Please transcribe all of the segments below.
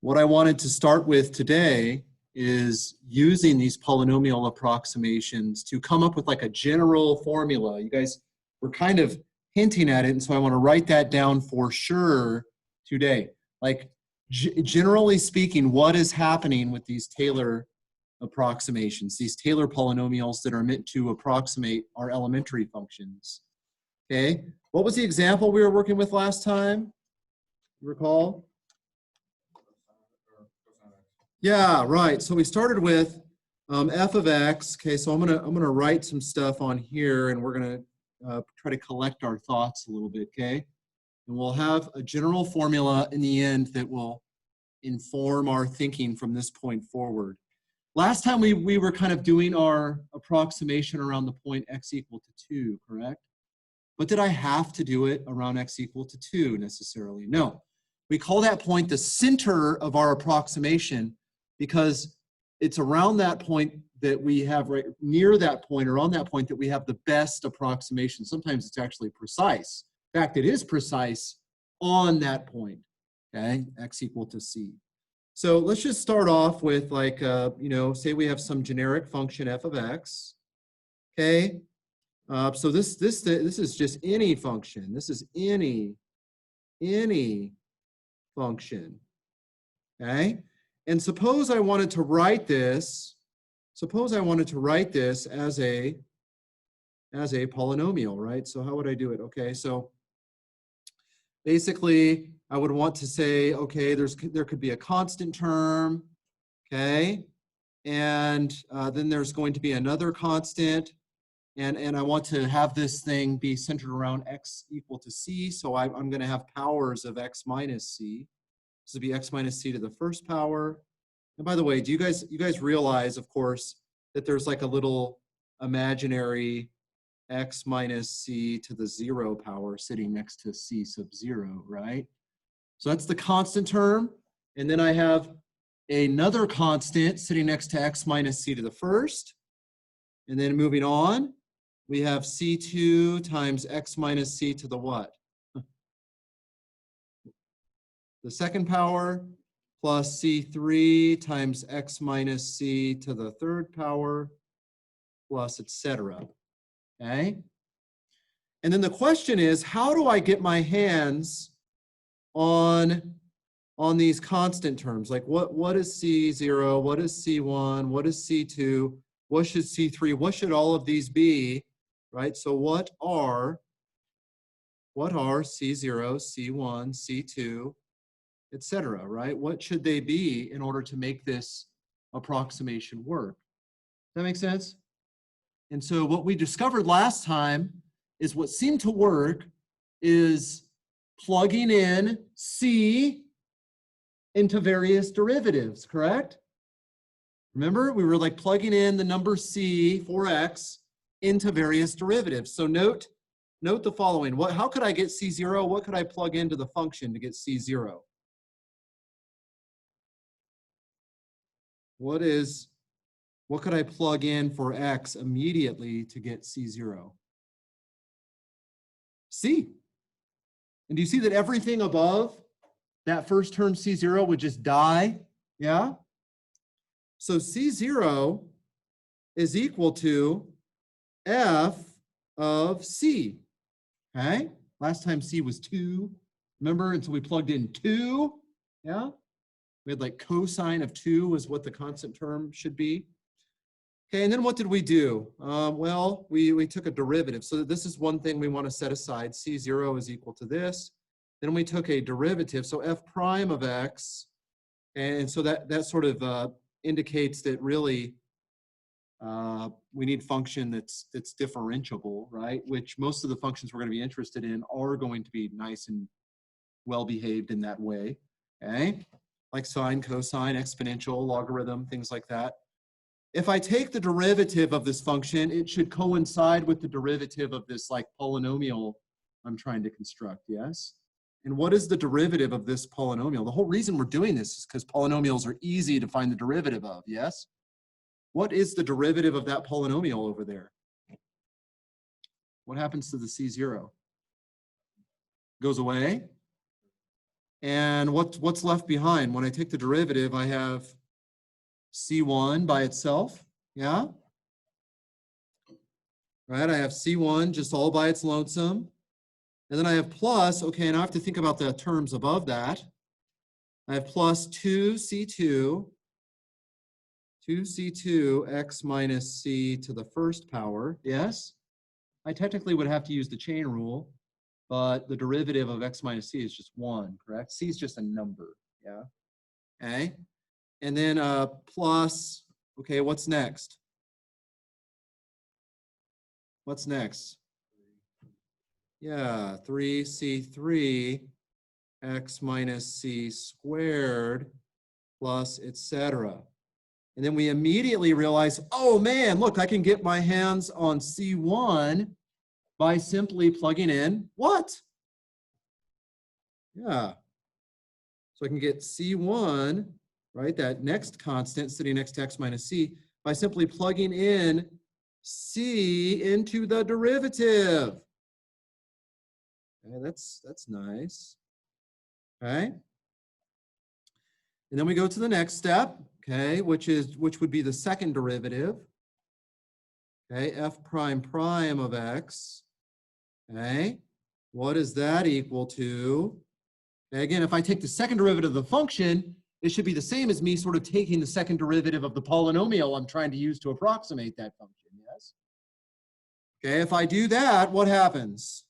What I wanted to start with today is using these polynomial approximations to come up with like a general formula. You guys were kind of hinting at it, and so I want to write that down for sure today. Like, generally speaking, what is happening with these Taylor approximations, these Taylor polynomials that are meant to approximate our elementary functions? Okay, what was the example we were working with last time? You recall? Yeah, right. So we started with f of x. Okay, so I'm gonna write some stuff on here, and we're gonna try to collect our thoughts a little bit. Okay, and we'll have a general formula in the end that will inform our thinking from this point forward. Last time we were kind of doing our approximation around the point x equal to 2, correct? But did I have to do it around x equal to 2 necessarily? No. We call that point the center of our approximation because it's around that point that we have, right near that point or on that point, that we have the best approximation. Sometimes it's actually precise. In fact, it is precise on that point, okay, x equal to c. So let's just start off with like, say we have some generic function f of x, okay? So this is just any function. This is any function, okay? And suppose I wanted to write this. Suppose I wanted to write this as a polynomial, right? So how would I do it? Okay, so basically I would want to say, okay, there could be a constant term, okay, and then there's going to be another constant. And I want to have this thing be centered around x equal to c, so I'm going to have powers of x minus c. This would be x minus c to the first power. And by the way, do you guys realize, of course, that there's like a little imaginary x minus c to the 0 power sitting next to c sub 0, right? So that's the constant term. And then I have another constant sitting next to x minus c to the first. And then moving on, we have c2 times x minus c to the what? The second power, plus c3 times x minus c to the third power, plus etc. Okay? And then the question is, how do I get my hands on these constant terms? Like what is c0, what is c1, what is c2, what should c3, what should all of these be? Right? So what are C0, C1, C2, etc., right? What should they be in order to make this approximation work? Does that make sense? And so what we discovered last time is what seemed to work is plugging in C into various derivatives, correct? Remember, we were like plugging in the number C for x into various derivatives. So note the following. How could I get C0? What could I plug into the function to get C0? What could I plug in for x immediately to get C0? C. And do you see that everything above that first term C0 would just die? Yeah? So C0 is equal to f of c. Okay? Last time c was 2. Remember? And so we plugged in 2. Yeah? We had like cosine of 2 was what the constant term should be. Okay, and then what did we do? Well, we took a derivative. So this is one thing we want to set aside. C0 is equal to this. Then we took a derivative, so f prime of x. And so that sort of indicates that really we need function that's differentiable, right? Which most of the functions we're going to be interested in are going to be nice and well behaved in that way. Okay, like sine, cosine, exponential, logarithm, things like that. If I take the derivative of this function, it should coincide with the derivative of this like polynomial I'm trying to construct, yes? And what is the derivative of this polynomial? The whole reason we're doing this is because polynomials are easy to find the derivative of, yes? What is the derivative of that polynomial over there? What happens to the C0? Goes away? And what's left behind? When I take the derivative, I have C1 by itself, yeah? Right, I have C1 just all by its lonesome. And then I have plus, okay, now I have to think about the terms above that. I have plus 2C2 x minus c to the first power, yes? I technically would have to use the chain rule, but the derivative of x minus c is just 1, correct? C is just a number, yeah? Okay, and then plus, okay, what's next? What's next? Yeah, 3c3 x minus c squared plus etc. And then we immediately realize, oh man, look, I can get my hands on C1 by simply plugging in what? Yeah. So I can get C1, right, that next constant sitting next to x minus c, by simply plugging in c into the derivative. Okay, that's nice. Okay. And then we go to the next step, okay, which would be the second derivative. Okay, f prime prime of x. Okay, what is that equal to? Okay, again, if I take the second derivative of the function, it should be the same as me sort of taking the second derivative of the polynomial I'm trying to use to approximate that function, yes? Okay, if I do that, what happens?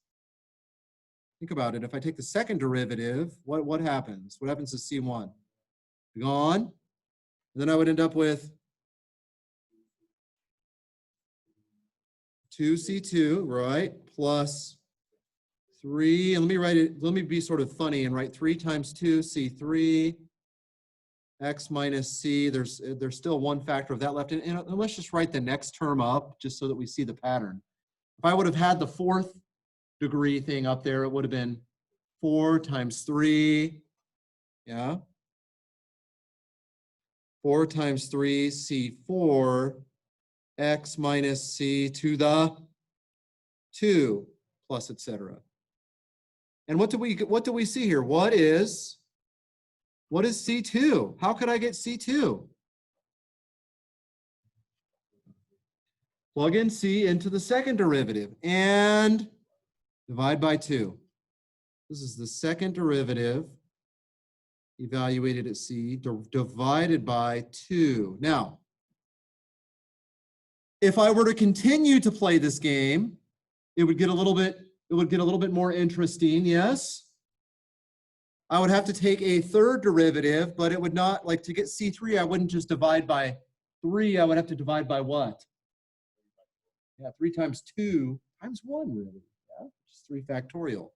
Think about it. If I take the second derivative, what happens? What happens to C1? Gone. And then I would end up with 2C2, right, plus 3, and let me write it, let me be sort of funny and write 3 times 2, C3, x minus c, there's still one factor of that left, and let's just write the next term up just so that we see the pattern. If I would have had the 4th degree thing up there, it would have been 4 times 3, yeah? 4 times 3, C4, x minus c to the 2 plus etc. And what do we see here? What is C2? How could I get C2? Plug in c into the second derivative and divide by 2. This is the second derivative evaluated at c divided by 2. Now, if I were to continue to play this game, it would get a little bit more interesting, yes? I would have to take a third derivative, but it would not, like to get C3, I wouldn't just divide by 3, I would have to divide by what? Yeah, 3 times 2 times 1, really, yeah? Which is 3 factorial.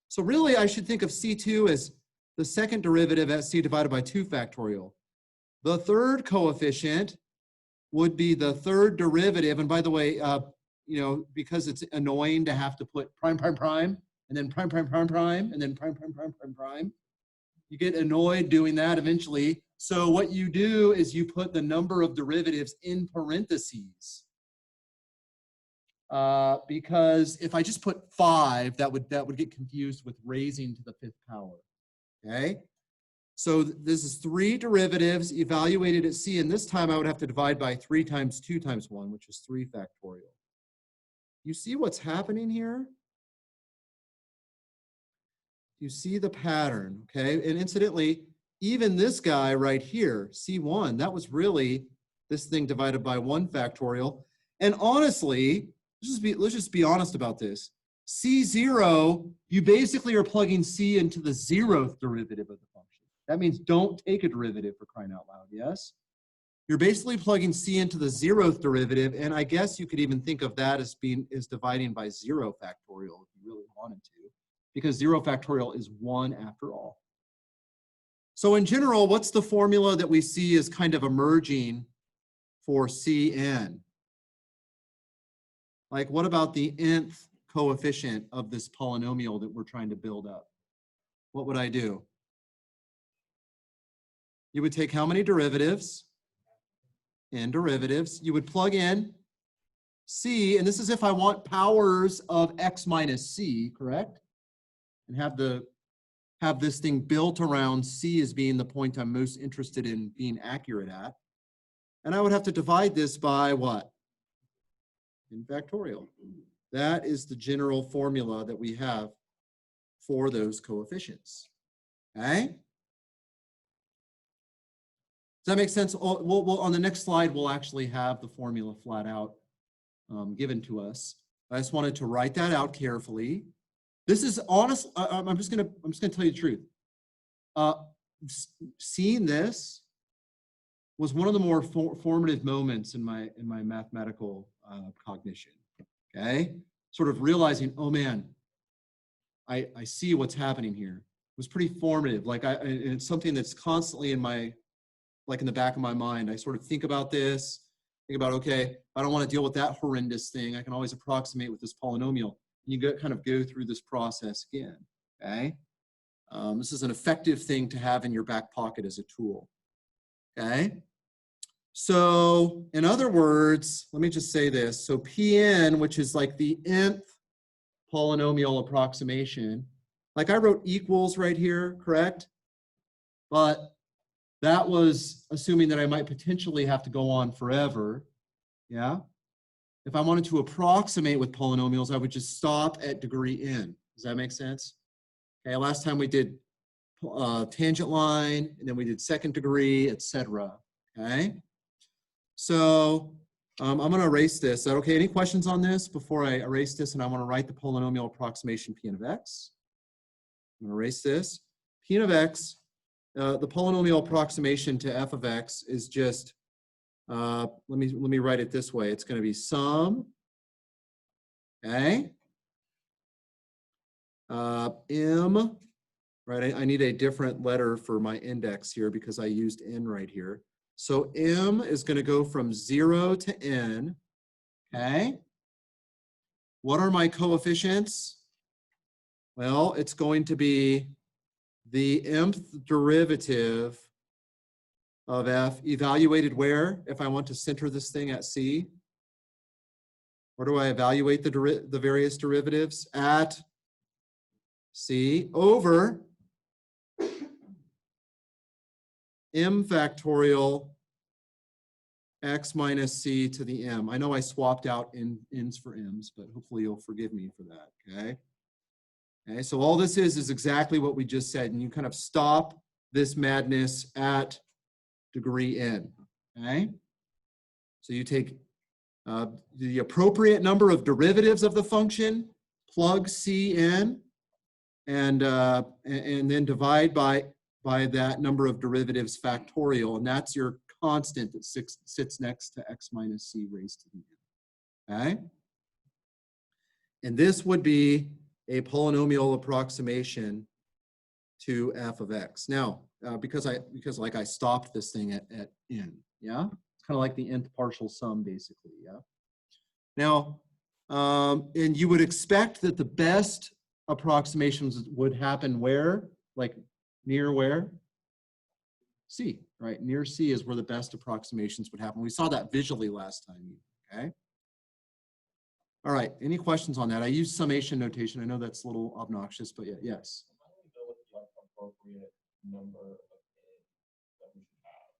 So really, I should think of C2 as the second derivative at c divided by 2 factorial. The third coefficient would be the third derivative, and by the way, you know, because it's annoying to have to put prime, prime, prime, and then prime, prime, prime, prime, and then prime, prime, prime, prime, prime. You get annoyed doing that eventually. So what you do is you put the number of derivatives in parentheses. Because if I just put 5, that would get confused with raising to the 5th power. Okay? So this is 3 derivatives evaluated at c, and this time I would have to divide by 3 times 2 times 1, which is 3 factorial. You see what's happening here? You see the pattern, okay? And incidentally, even this guy right here, C1, that was really this thing divided by 1 factorial. And honestly, let's just be honest about this. C0, you basically are plugging c into the 0th derivative of the function. That means don't take a derivative, for crying out loud, yes? You're basically plugging c into the 0th derivative, and I guess you could even think of that as dividing by 0 factorial if you really wanted to, because 0 factorial is 1 after all. So in general, what's the formula that we see is kind of emerging for Cn? Like, what about the nth coefficient of this polynomial that we're trying to build up? What would I do? You would take how many derivatives? N derivatives. You would plug in c, and this is if I want powers of x minus c, correct? And have the have this thing built around C as being the point I'm most interested in being accurate at. And I would have to divide this by what? In factorial. That is the general formula that we have for those coefficients. Okay? Does that make sense? Well, on the next slide, we'll actually have the formula flat out given to us. I just wanted to write that out carefully. This is honest. I'm just gonna tell you the truth. Seeing this was one of the more formative moments in my mathematical cognition. Okay, sort of realizing, oh man, I see what's happening here. It was pretty formative. Like it's something that's constantly in my, like in the back of my mind. I sort of think about this. Think about, okay, I don't want to deal with that horrendous thing. I can always approximate with this polynomial. And you kind of go through this process again, okay? This is an effective thing to have in your back pocket as a tool, okay? So in other words, let me just say this. So Pn, which is like the nth polynomial approximation, like I wrote equals right here, correct? But that was assuming that I might potentially have to go on forever, yeah? If I wanted to approximate with polynomials, I would just stop at degree n. Does that make sense? Okay, last time we did tangent line, and then we did second degree, etc. Okay? So I'm going to erase this. Is that okay? Any questions on this before I erase this? And I want to write the polynomial approximation Pn of x. I'm going to erase this. Pn of x, the polynomial approximation to f of x is just, let me write it this way. It's going to be sum, okay, m, right? I need a different letter for my index here because I used n right here. So m is going to go from 0 to n, okay? What are my coefficients? Well, it's going to be the mth derivative of f evaluated where? If I want to center this thing at C, where do I evaluate the various derivatives? At C over m factorial x minus c to the m. I know I swapped out n's for m's, but hopefully you'll forgive me for that, okay? Okay, so all this is exactly what we just said, and you kind of stop this madness at degree n, okay? So you take the appropriate number of derivatives of the function, plug c in, and then divide by that number of derivatives factorial, and that's your constant that sits next to x minus c raised to the n, okay? And this would be a polynomial approximation to f of x. Now, because like I stopped this thing at n, yeah? It's kind of like the nth partial sum, basically, yeah? Now, and you would expect that the best approximations would happen where? Like near where? C, right? Near C is where the best approximations would happen. We saw that visually last time, okay? All right, any questions on that? I use summation notation. I know that's a little obnoxious, but yeah, yes.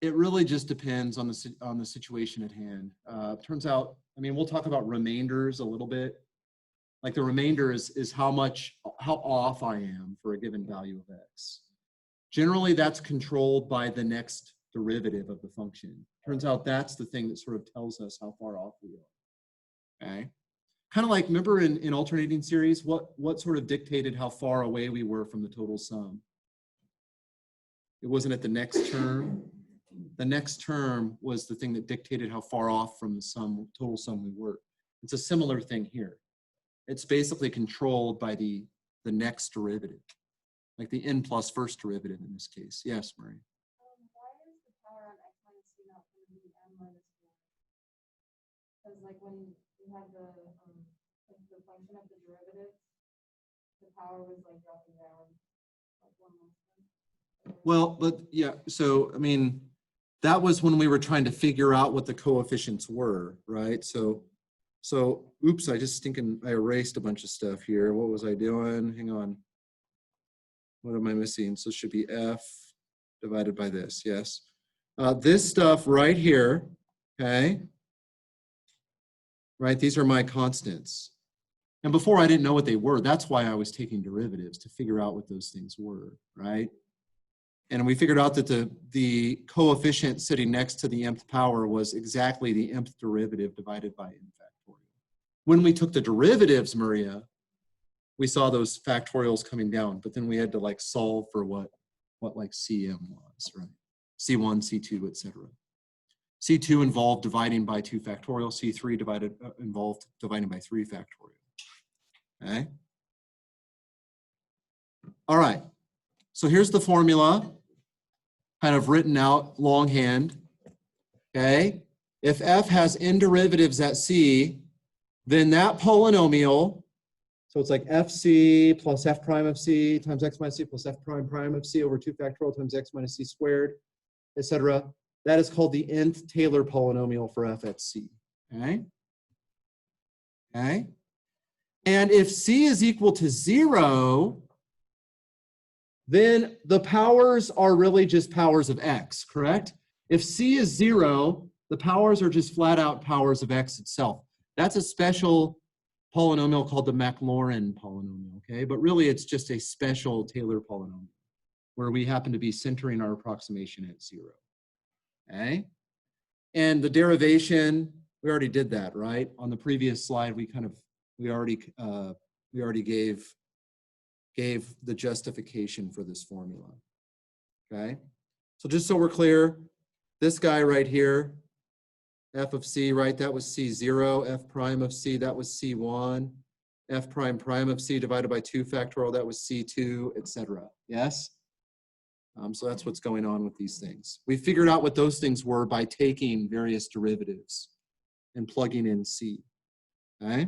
It really just depends on the situation at hand. Turns out, I mean, we'll talk about remainders a little bit. Like the remainder is how off I am for a given value of x. Generally, that's controlled by the next derivative of the function. Turns out that's the thing that sort of tells us how far off we are. Okay. Kind of like, remember in alternating series, what sort of dictated how far away we were from the total sum? It wasn't at the next term. The next term was the thing that dictated how far off from the total sum we were. It's a similar thing here. It's basically controlled by the next derivative, like the n plus first derivative in this case. Yes, Marie? Why is the power on x minus c not going to be n minus 1? Because like when you had the function of the derivative, the power was like dropping down like 1 less. Well, but yeah, so I mean, that was when we were trying to figure out what the coefficients were, right? So oops, I erased a bunch of stuff here. What was I doing? Hang on. what am I missing? So it should be f divided by this, yes. This stuff right here, okay, right, these are my constants. And before I didn't know what they were. That's why I was taking derivatives, to figure out what those things were, right? And we figured out that the coefficient sitting next to the nth power was exactly the nth derivative divided by n factorial. When we took the derivatives, Maria, we saw those factorials coming down, but then we had to like solve for what like Cm was, right? C1, C2, etc. C2 involved dividing by 2 factorial, C3 involved dividing by 3 factorial. Okay. All right. So here's the formula, kind of written out longhand. Okay. If f has n derivatives at c, then that polynomial, so it's like fc plus f prime of c times x minus c plus f prime prime of c over 2 factorial times x minus c squared, etc. That is called the nth Taylor polynomial for f at c. Okay. Okay. And if c is equal to 0, then the powers are really just powers of x, correct? If c is 0, the powers are just flat out powers of x itself. That's a special polynomial called the Maclaurin polynomial, okay? But really it's just a special Taylor polynomial where we happen to be centering our approximation at 0, okay? And the derivation, we already did that, right? On the previous slide, we already gave the justification for this formula, okay? So just so we're clear, this guy right here, f of c, right, that was c0, f prime of c, that was c1, f prime prime of c divided by 2 factorial, that was c2, etc. Yes? So that's what's going on with these things. We figured out what those things were by taking various derivatives and plugging in c, okay?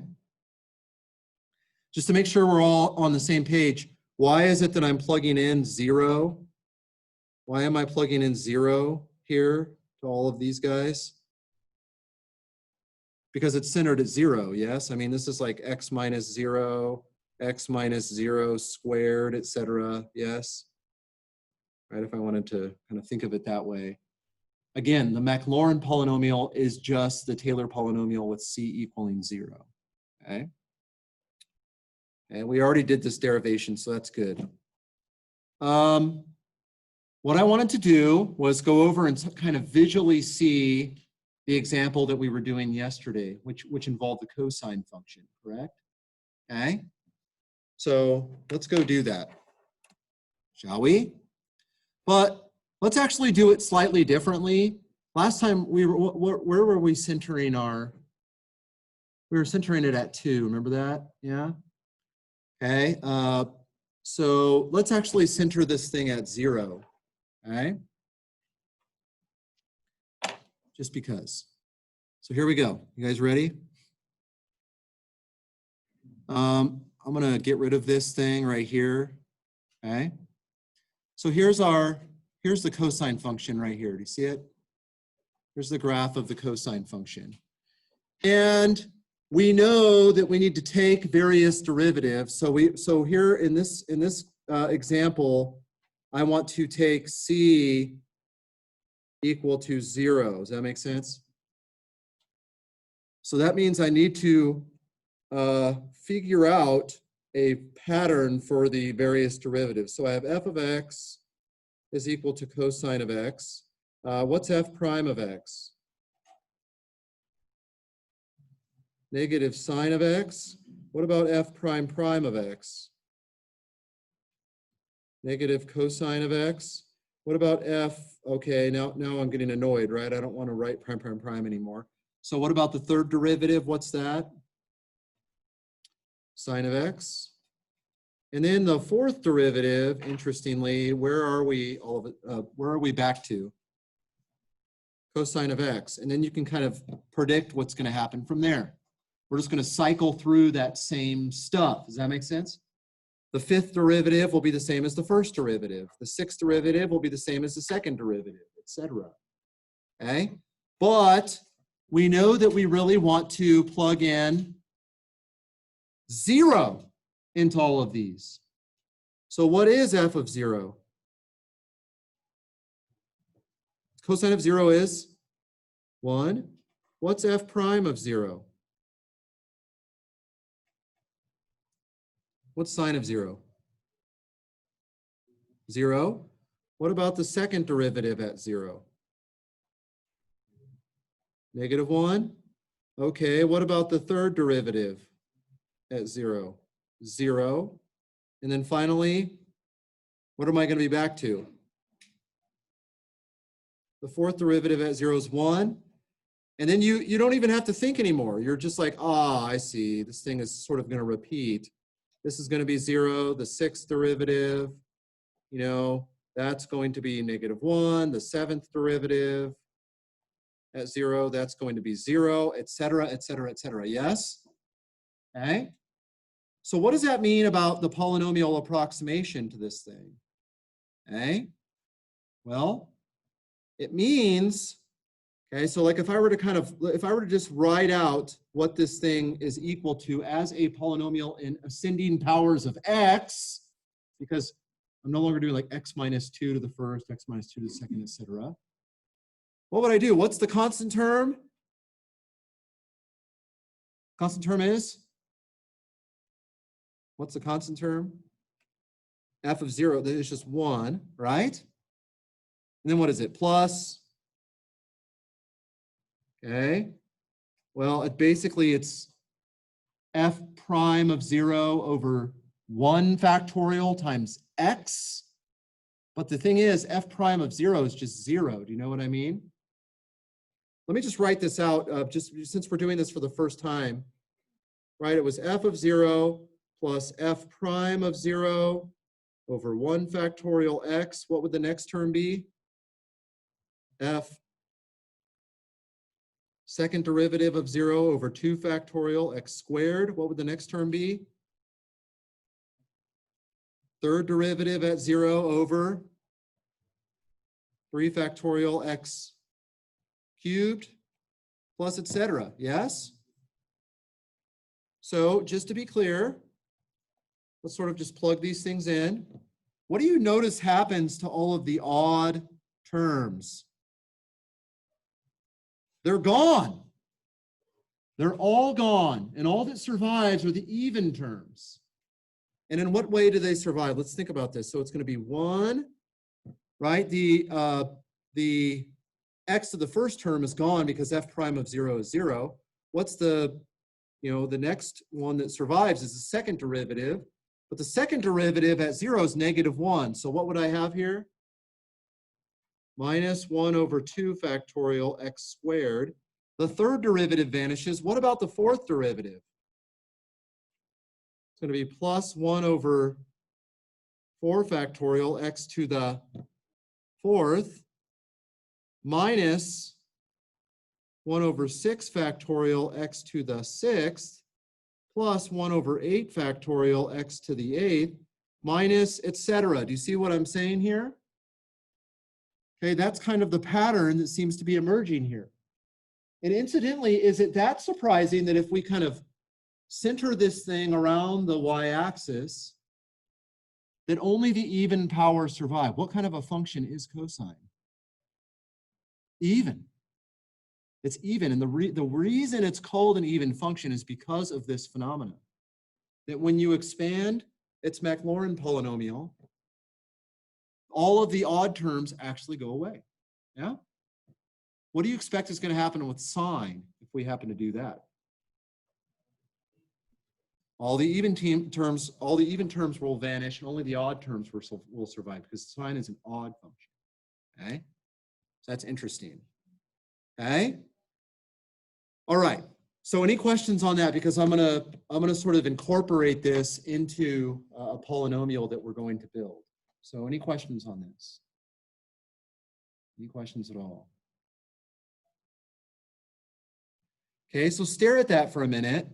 Just to make sure we're all on the same page, why is it that I'm plugging in 0? Why am I plugging in 0 here to all of these guys? Because it's centered at 0, yes? I mean, this is like x minus 0 squared, etc. Yes? Right, if I wanted to kind of think of it that way. Again, the Maclaurin polynomial is just the Taylor polynomial with c equaling 0, okay? And we already did this derivation, so that's good. What I wanted to do was go over and kind of visually see the example that we were doing yesterday, which involved the cosine function, correct? Okay. So let's go do that, shall we? But let's actually do it slightly differently. Last time where were we centering our? We were centering it at 2. Remember that? Yeah. Okay, so let's actually center this thing at 0, okay? Just because. So here we go. You guys ready? I'm gonna get rid of this thing right here, okay? So here's the cosine function right here. Do you see it? Here's the graph of the cosine function. And we know that we need to take various derivatives. So here in this example, I want to take c equal to 0. Does that make sense? So that means I need to figure out a pattern for the various derivatives. So I have f of x is equal to cosine of x. What's f prime of x? Negative sine of x. What about f prime prime of x? Negative cosine of x. What about f? Okay, now I'm getting annoyed, right? I don't want to write prime prime prime anymore. So what about the third derivative? What's that? Sine of x. And then the fourth derivative, interestingly, where are we? All of it. Where are we back to? Cosine of x. And then you can kind of predict what's going to happen from there. We're just going to cycle through that same stuff. Does that make sense? The fifth derivative will be the same as the first derivative. The sixth derivative will be the same as the second derivative, etc. Okay? But we know that we really want to plug in 0 into all of these. So what is f of 0? Cosine of 0 is 1. What's f prime of 0? What's sine of 0? 0. What about the second derivative at 0? -1. Okay, what about the third derivative at 0? 0. And then finally, what am I going to be back to? The fourth derivative at 0 is 1. And then you don't even have to think anymore. You're just like, I see. This thing is sort of going to repeat. This is going to be 0. The sixth derivative, that's going to be -1. The seventh derivative at 0, that's going to be 0, et cetera, et cetera, et cetera. Yes? Okay. So what does that mean about the polynomial approximation to this thing? Okay. Well, it means, okay, so like if I were to just write out what this thing is equal to as a polynomial in ascending powers of x, because I'm no longer doing like x minus 2 to the first, x minus 2 to the second, et cetera. What would I do? What's the constant term? Constant term is? What's the constant term? F of 0, that is just 1, right? And then what is it? Plus. Okay. Well, it's f prime of 0 over 1 factorial times x. But the thing is, f prime of 0 is just 0. Do you know what I mean? Let me just write this out, just since we're doing this for the first time. Right, it was f of 0 plus f prime of 0 over 1 factorial x. What would the next term be? F second derivative of 0 over 2 factorial x squared. What would the next term be? Third derivative at 0 over 3 factorial x cubed plus etc. Yes? So just to be clear, let's sort of just plug these things in. What do you notice happens to all of the odd terms? They're gone. They're all gone. And all that survives are the even terms. And in what way do they survive? Let's think about this. So it's going to be 1, right? The x to the first term is gone because f prime of 0 is 0. What's the next one that survives is the second derivative. But the second derivative at 0 is -1. So what would I have here? -1 over 2 factorial x squared. The third derivative vanishes. What about the fourth derivative? It's going to be +1 over 4 factorial x to the fourth minus 1 over 6 factorial x to the sixth plus 1 over 8 factorial x to the eighth minus etc. Do you see what I'm saying here? Okay, that's kind of the pattern that seems to be emerging here. And incidentally, is it that surprising that if we kind of center this thing around the y-axis, that only the even powers survive? What kind of a function is cosine? Even. It's even, and the reason it's called an even function is because of this phenomenon. That when you expand its Maclaurin polynomial, all of the odd terms actually go away. Yeah? What do you expect is going to happen with sine if we happen to do that? All the even terms will vanish, and only the odd terms will survive because sine is an odd function. Okay? So that's interesting. Okay? All right. So any questions on that? Because I'm gonna sort of incorporate this into a polynomial that we're going to build. So any questions on this? Any questions at all? Okay, so stare at that for a minute.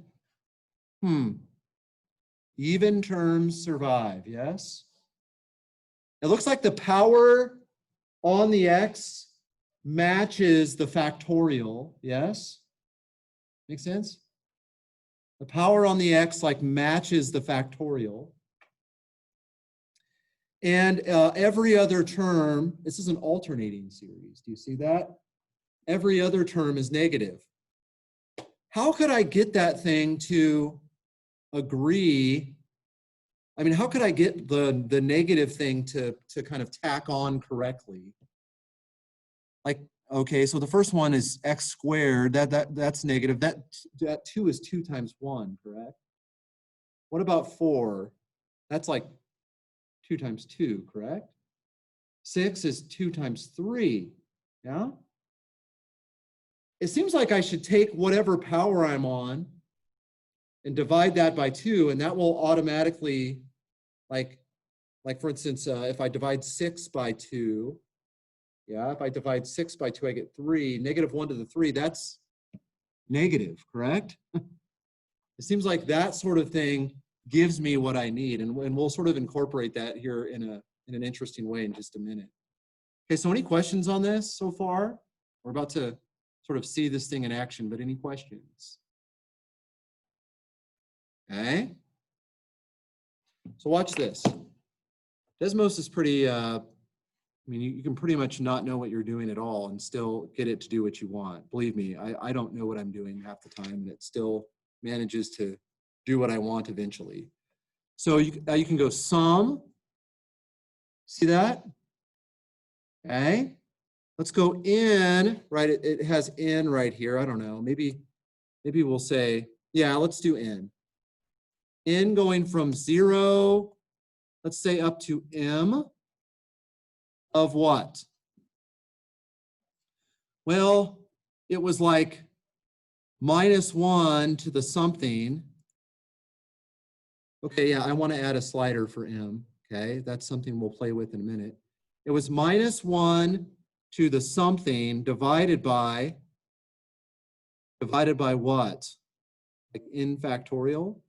Even terms survive, yes? It looks like the power on the x matches the factorial, yes? Make sense? The power on the x like matches the factorial. And every other term, this is an alternating series. Do you see that? Every other term is negative. How could I get that thing to agree? I mean, how could I get the negative thing to kind of tack on correctly? Like, okay, so the first one is x squared. That's negative. That 2 is 2 times 1, correct? What about 4? That's like 2 times 2, correct? 6 is 2 times 3, yeah? It seems like I should take whatever power I'm on and divide that by 2, and that will automatically, like for instance, if I divide 6 by 2, yeah, if I divide 6 by 2, I get 3. Negative 1 to the 3, that's negative, correct? It seems like that sort of thing gives me what I need, and we'll sort of incorporate that here in an interesting way in just a minute. Okay, so any questions on this so far? We're about to sort of see this thing in action, but any questions? Okay. So watch this. Desmos is pretty, I mean, you can pretty much not know what you're doing at all and still get it to do what you want. Believe me, I don't know what I'm doing half the time, and it still manages to do what I want eventually. So you can go sum. See that? Okay. Let's go in, right? It has n right here. I don't know. Maybe we'll say, yeah, let's do n. N going from 0, let's say up to m of what? Well, it was like -1 to the something. Okay, yeah, I want to add a slider for m. Okay, that's something we'll play with in a minute. It was -1 to the something divided by what? Like n factorial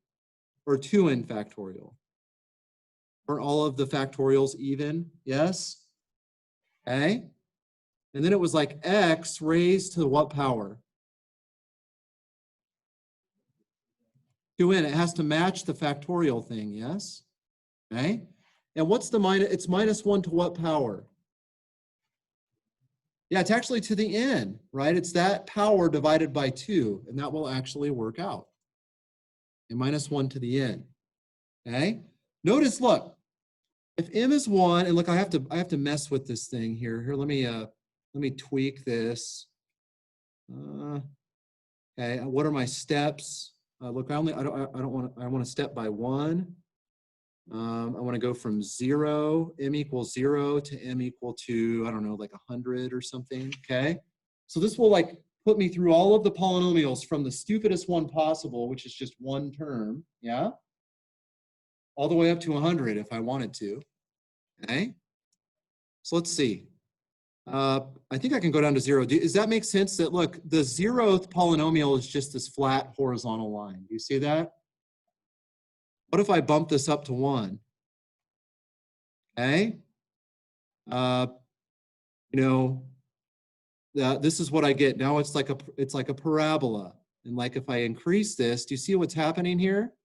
or 2n factorial? Are all of the factorials even? Yes? Okay. And then it was like x raised to what power? 2n. It has to match the factorial thing, yes? Okay. And what's the minus? It's -1 to what power? Yeah, it's actually to the n, right? It's that power divided by 2, and that will actually work out. And -1 to the n. Okay. Notice, look, if m is 1, and look, I have to mess with this thing here. Here, let me tweak this. Okay, what are my steps? Look, I want to step by 1. I want to go from 0, m equals 0 to m equal to, I don't know, like 100 or something. Okay, so this will like put me through all of the polynomials from the stupidest one possible, which is just one term, yeah, all the way up to 100 if I wanted to. Okay, so let's see. I think I can go down to 0. Does that make sense? That look, the 0th polynomial is just this flat horizontal line. Do you see that? What if I bump this up to 1? Okay. You know, this is what I get. Now it's like a parabola. And like if I increase this, do you see what's happening here?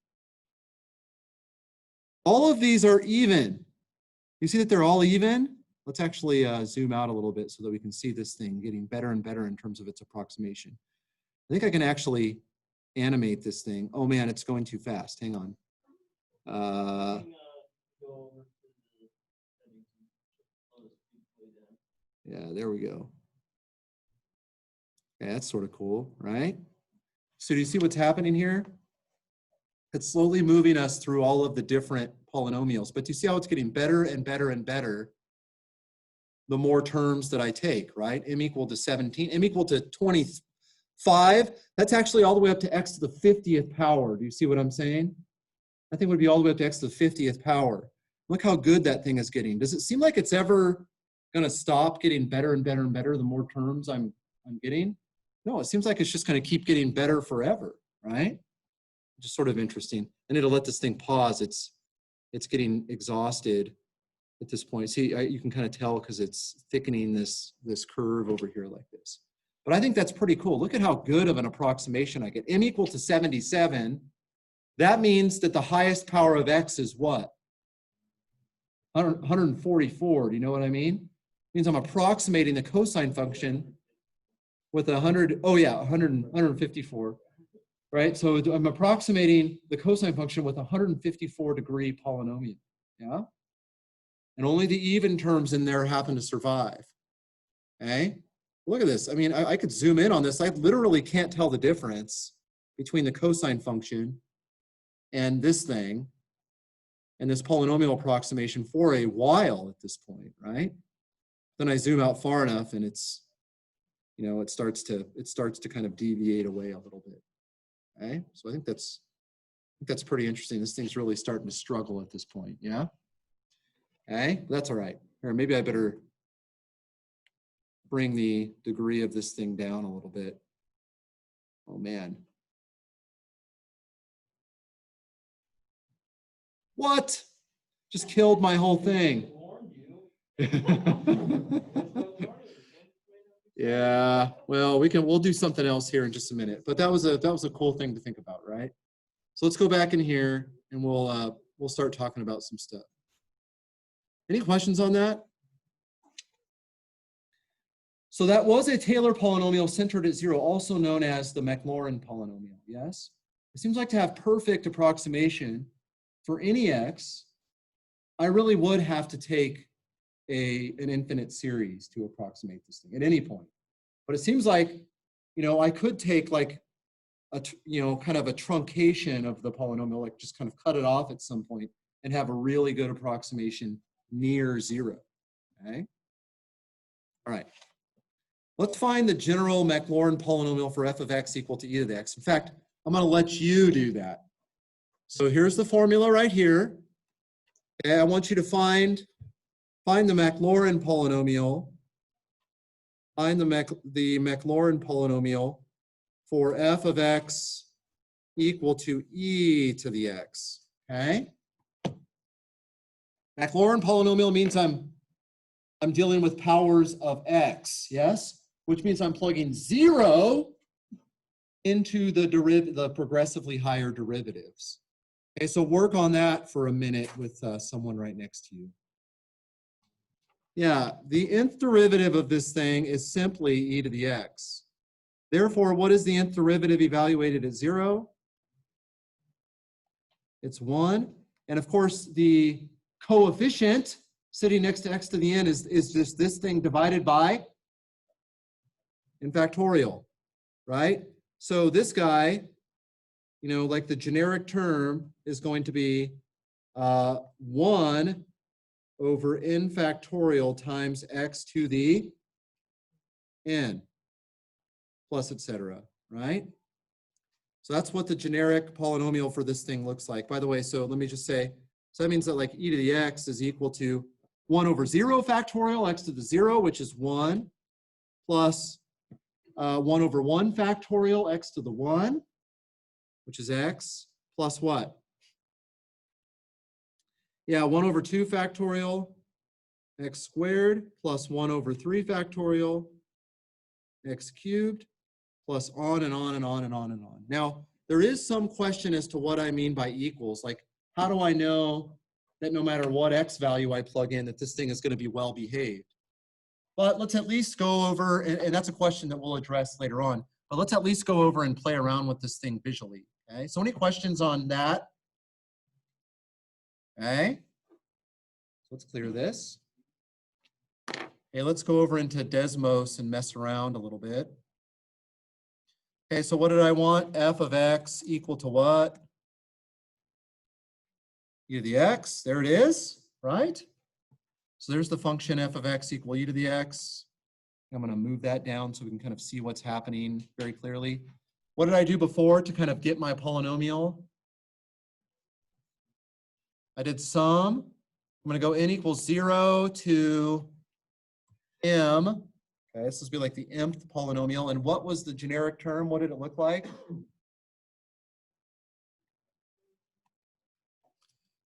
All of these are even. You see that they're all even? Let's actually zoom out a little bit so that we can see this thing getting better and better in terms of its approximation. I think I can actually animate this thing. Oh man, it's going too fast. Hang on. Yeah, there we go. Okay, that's sort of cool, right? So do you see what's happening here? It's slowly moving us through all of the different polynomials, but do you see how it's getting better and better and better the more terms that I take, right? M equal to 17, m equal to 25. That's actually all the way up to x to the 50th power. Do you see what I'm saying? I think it would be all the way up to x to the 50th power. Look how good that thing is getting. Does it seem like it's ever going to stop getting better and better and better the more terms I'm getting? No, it seems like it's just going to keep getting better forever, right? Just sort of interesting. I need to let this thing pause. It's getting exhausted at this point. See, you can kind of tell because it's thickening this curve over here like this. But I think that's pretty cool. Look at how good of an approximation I get. M equal to 77. That means that the highest power of x is what? 144. Do you know what I mean? It means I'm approximating the cosine function with 100. Oh yeah, 154. Right? So I'm approximating the cosine function with a 154-degree polynomial. Yeah? And only the even terms in there happen to survive. Okay? Look at this. I mean, I could zoom in on this. I literally can't tell the difference between the cosine function and this thing and this polynomial approximation for a while at this point, right? Then I zoom out far enough and it's, you know, it starts to kind of deviate away a little bit. Okay, so I think that's pretty interesting. This thing's really starting to struggle at this point. Yeah. Okay, that's all right. Or maybe I better bring the degree of this thing down a little bit. Oh man. What? Just killed my whole thing. Yeah, well, we'll do something else here in just a minute. But that was a cool thing to think about, right? So let's go back in here and we'll start talking about some stuff. Any questions on that? So that was a Taylor polynomial centered at 0, also known as the Maclaurin polynomial, yes? It seems like to have perfect approximation for any x, I really would have to take an infinite series to approximate this thing at any point. But it seems like, you know, I could take like kind of a truncation of the polynomial, like just kind of cut it off at some point and have a really good approximation near 0, okay? All right. Let's find the general Maclaurin polynomial for f of x equal to e to the x. In fact, I'm going to let you do that. So here's the formula right here. Okay, I want you to find the Maclaurin polynomial. Find the Maclaurin polynomial for f of x equal to e to the x. Okay? Maclaurin polynomial means I'm dealing with powers of x, yes? Which means I'm plugging 0 into the progressively higher derivatives. Okay, so work on that for a minute with someone right next to you. Yeah, the nth derivative of this thing is simply e to the x. Therefore, what is the nth derivative evaluated at 0? It's 1. And of course, the coefficient sitting next to x to the n is just this thing divided by in factorial, right? So this guy, you know, like the generic term is going to be 1 over n factorial times x to the n plus etc., right? So that's what the generic polynomial for this thing looks like. By the way, so let me just say, so that means that like e to the x is equal to 1 over 0 factorial x to the 0, which is 1, plus 1 over 1 factorial x to the 1, which is x, plus what? Yeah, 1 over 2 factorial x squared, plus 1 over 3 factorial x cubed, plus on and on and on and on and on. Now, there is some question as to what I mean by equals. Like, how do I know that no matter what x value I plug in, that this thing is going to be well behaved? But let's at least go over, and that's a question that we'll address later on, but let's at least go over and play around with this thing visually. Okay, so any questions on that? Okay, so let's clear this. Okay, let's go over into Desmos and mess around a little bit. Okay, so what did I want? F of x equal to what? E to the x, there it is, right? So there's the function f of x equal e to the x. I'm going to move that down so we can kind of see what's happening very clearly. What did I do before to kind of get my polynomial? I did sum. I'm going to go n equals 0 to m. Okay, this will be like the mth polynomial. And what was the generic term? What did it look like?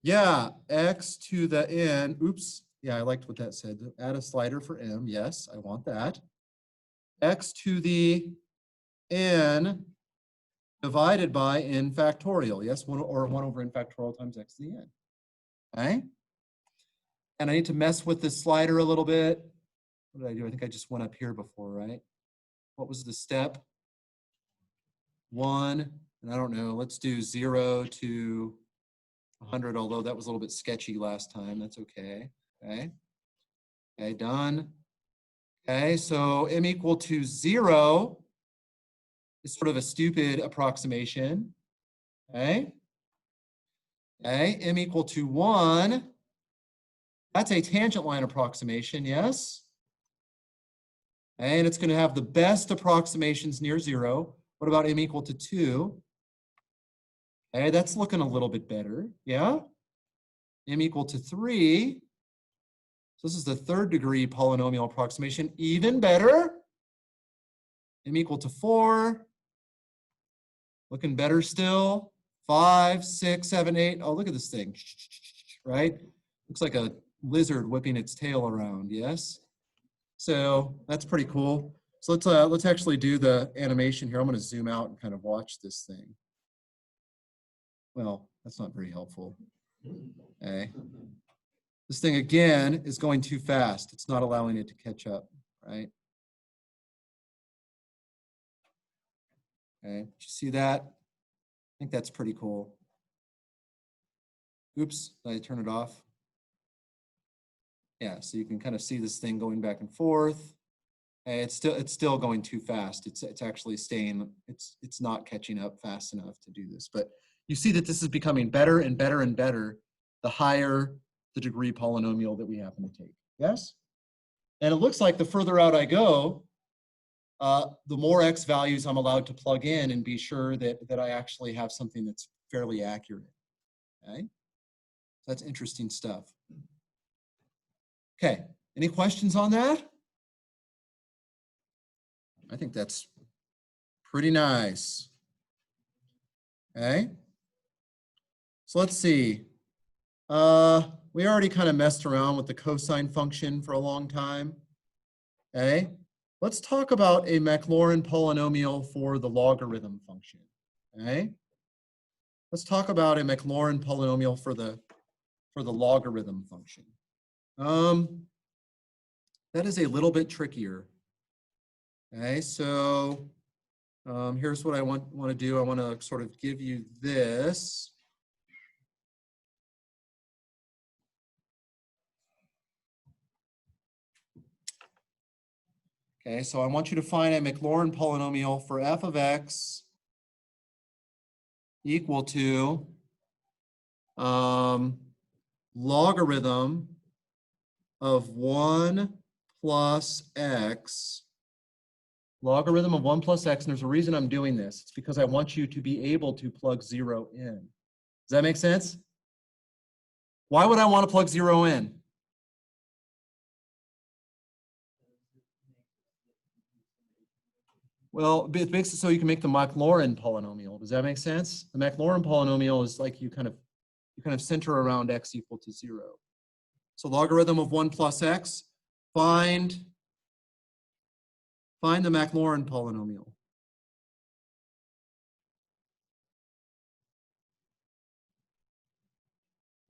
Yeah, x to the n. Oops. Yeah, I liked what that said. Add a slider for m. Yes, I want that. X to the n divided by n factorial. Yes, 1 over n factorial times x to the n. Okay? And I need to mess with this slider a little bit. What did I do? I think I just went up here before, right? What was the step? 1, and I don't know, let's do 0 to 100, although that was a little bit sketchy last time. That's okay. Okay, done. Okay, so m equal to 0 is sort of a stupid approximation. Okay, m equal to 1, that's a tangent line approximation, yes? And it's going to have the best approximations near 0. What about m equal to 2? Okay, that's looking a little bit better, yeah? M equal to 3. So this is the 3rd degree polynomial approximation, even better. M equal to 4. Looking better still. 5, 6, 7, 8. Oh, look at this thing, right? Looks like a lizard whipping its tail around, yes? So that's pretty cool. So let's actually do the animation here. I'm going to zoom out and kind of watch this thing. Well, that's not very helpful. Okay. This thing again is going too fast. It's not allowing it to catch up, right? Okay, did you see that? I think that's pretty cool. Oops, did I turn it off? Yeah, so you can kind of see this thing going back and forth. And it's still going too fast. It's actually staying, it's not catching up fast enough to do this. But you see that this is becoming better and better and better the higher the degree polynomial that we happen to take. Yes? And it looks like the further out I go, the more x values I'm allowed to plug in and be sure that I actually have something that's fairly accurate. Okay? That's interesting stuff. Okay, any questions on that? I think that's pretty nice. Okay. So let's see. We already kind of messed around with the cosine function for a long time. Okay. Let's talk about a Maclaurin polynomial for the logarithm function. Okay. Let's talk about a Maclaurin polynomial for the logarithm function. That is a little bit trickier. Okay, so here's what I want to do. I want to sort of give you this. Okay, so I want you to find a Maclaurin polynomial for f of x equal to logarithm of 1 plus x. Logarithm of 1 plus x, and there's a reason I'm doing this. It's because I want you to be able to plug 0 in. Does that make sense? Why would I want to plug 0 in? Well, it makes it so you can make the Maclaurin polynomial. Does that make sense? The Maclaurin polynomial is like you kind of center around x equal to 0. So logarithm of 1 plus x, find the Maclaurin polynomial.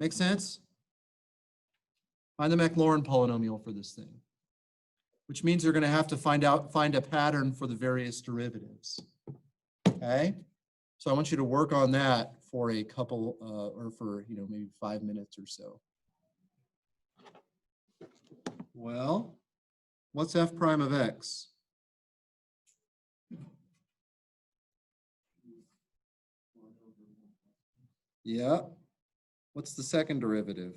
Make sense? Find the Maclaurin polynomial for this thing, which means you're going to have to find a pattern for the various derivatives. Okay? So I want you to work on that for a couple, or for, maybe 5 minutes or so. Well, what's f prime of x? Yeah. What's the second derivative?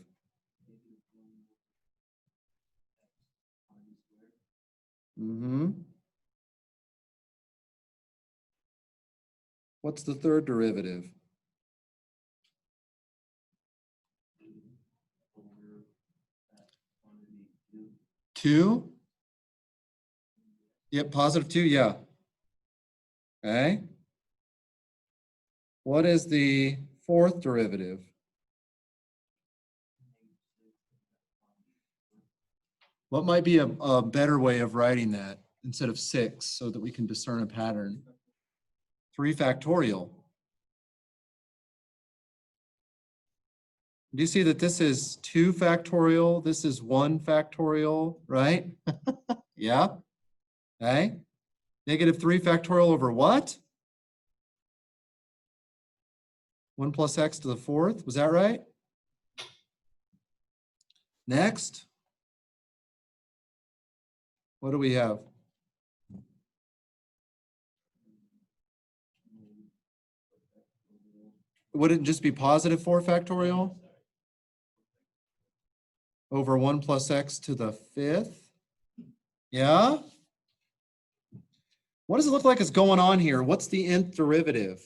What's the third derivative? Two? Yep, positive 2, yeah. Okay. What is the fourth derivative? What might be a better way of writing that instead of 6 so that we can discern a pattern? 3 factorial. Do you see that this is 2 factorial? This is 1 factorial, right? Yeah. Okay. Negative 3 factorial over what? 1 plus x to the 4th. Was that right? Next. What do we have? Wouldn't it just be positive 4 factorial? Over 1 plus x to the 5th. Yeah? What does it look like is going on here? What's the nth derivative?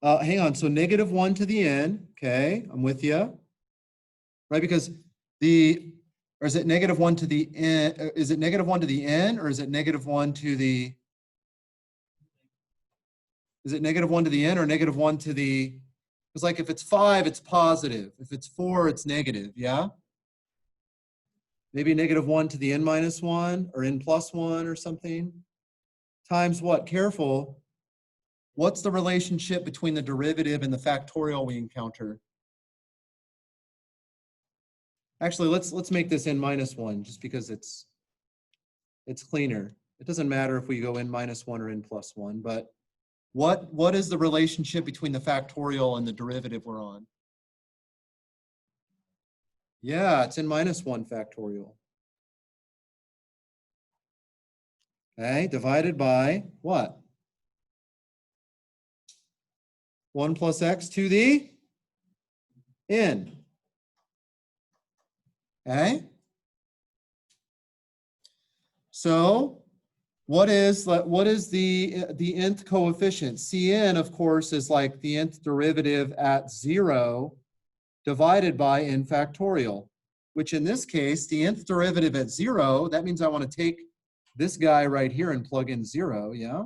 Hang on, so negative 1 to the n, okay, I'm with you. Right, because or is it negative 1 to the n, is it negative 1 to the n, or is it negative 1 to the, is it negative 1 to the n or negative 1 to the, it's like if it's 5, it's positive. If it's 4, it's negative, yeah? Maybe negative 1 to the n minus 1 or n plus 1 or something. Times what? Careful. What's the relationship between the derivative and the factorial we encounter? Actually, let's make this n minus 1 just because it's cleaner. It doesn't matter if we go n minus 1 or n plus 1, but what is the relationship between the factorial and the derivative we're on? Yeah, it's n minus 1 factorial. Okay, divided by what? 1 plus x to the n. Okay? So what is the nth coefficient? Cn, of course, is like the nth derivative at 0 divided by n factorial, which in this case, the nth derivative at 0, that means I want to take this guy right here and plug in 0, yeah?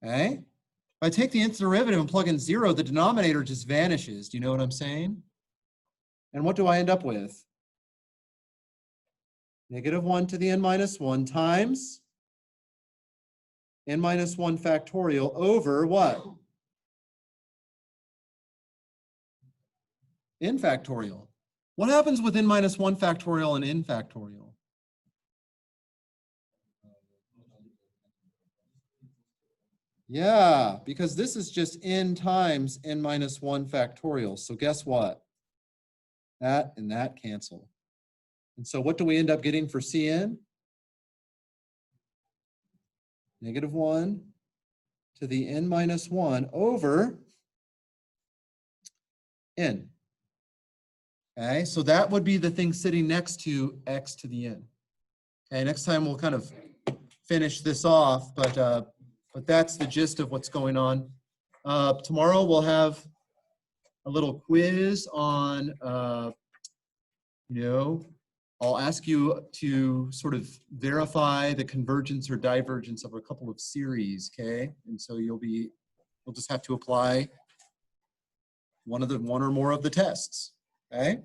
Okay? If I take the nth derivative and plug in 0, the denominator just vanishes. Do you know what I'm saying? And what do I end up with? Negative 1 to the n minus 1 times n minus 1 factorial over what? N factorial. What happens with n minus 1 factorial and n factorial? Yeah, because this is just n times n minus 1 factorial. So guess what? That and that cancel. And so what do we end up getting for Cn? Negative 1 to the n minus 1 over n. Okay, so that would be the thing sitting next to x to the n. Okay, next time we'll kind of finish this off, but that's the gist of what's going on. Tomorrow we'll have a little quiz on, I'll ask you to sort of verify the convergence or divergence of a couple of series, okay? And so you'll just have to apply one or more of the tests, okay?